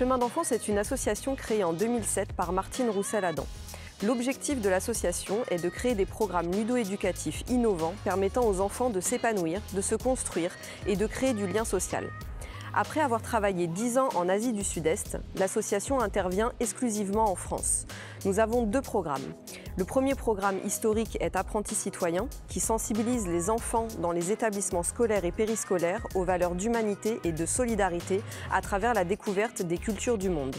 Chemin d'enfance est une association créée en 2007 par Martine Roussel-Adam. L'objectif de l'association est de créer des programmes ludo-éducatifs innovants permettant aux enfants de s'épanouir, de se construire et de créer du lien social. Après avoir travaillé 10 ans en Asie du Sud-Est, l'association intervient exclusivement en France. Nous avons 2 programmes. Le premier programme historique est Apprentis citoyens, qui sensibilise les enfants dans les établissements scolaires et périscolaires aux valeurs d'humanité et de solidarité à travers la découverte des cultures du monde.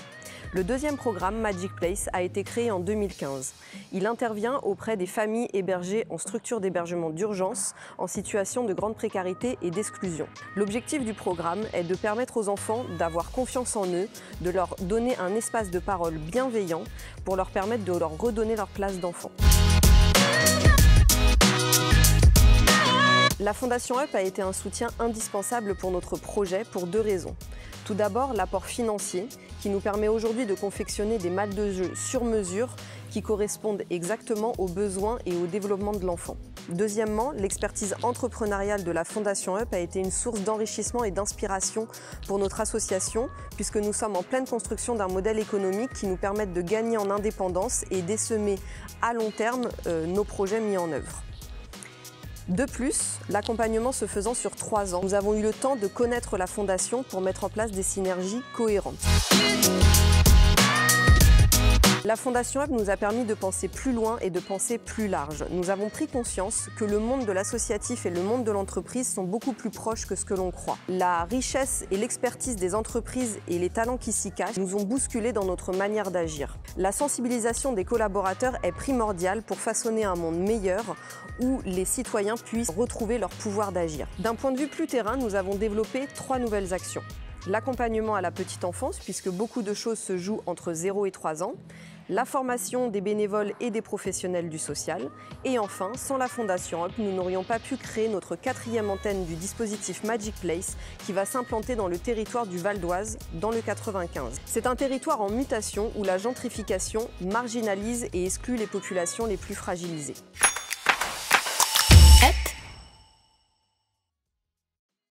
Le deuxième programme, Magic Place, a été créé en 2015. Il intervient auprès des familles hébergées en structure d'hébergement d'urgence, en situation de grande précarité et d'exclusion. L'objectif du programme est de permettre aux enfants d'avoir confiance en eux, de leur donner un espace de parole bienveillant pour leur permettre de leur redonner leur place d'enfant. La Fondation UP a été un soutien indispensable pour notre projet pour 2 raisons. Tout d'abord, l'apport financier qui nous permet aujourd'hui de confectionner des malles de jeu sur mesure qui correspondent exactement aux besoins et au développement de l'enfant. Deuxièmement, l'expertise entrepreneuriale de la Fondation UP a été une source d'enrichissement et d'inspiration pour notre association puisque nous sommes en pleine construction d'un modèle économique qui nous permette de gagner en indépendance et d'essaimer à long terme nos projets mis en œuvre. De plus, l'accompagnement se faisant sur 3 ans, nous avons eu le temps de connaître la Fondation pour mettre en place des synergies cohérentes. La Fondation UP nous a permis de penser plus loin et de penser plus large. Nous avons pris conscience que le monde de l'associatif et le monde de l'entreprise sont beaucoup plus proches que ce que l'on croit. La richesse et l'expertise des entreprises et les talents qui s'y cachent nous ont bousculés dans notre manière d'agir. La sensibilisation des collaborateurs est primordiale pour façonner un monde meilleur où les citoyens puissent retrouver leur pouvoir d'agir. D'un point de vue plus terrain, nous avons développé 3 nouvelles actions. L'accompagnement à la petite enfance, puisque beaucoup de choses se jouent entre 0 et 3 ans, la formation des bénévoles et des professionnels du social, et enfin, sans la Fondation UP, nous n'aurions pas pu créer notre 4e antenne du dispositif Magic Place qui va s'implanter dans le territoire du Val d'Oise, dans le 95. C'est un territoire en mutation où la gentrification marginalise et exclut les populations les plus fragilisées.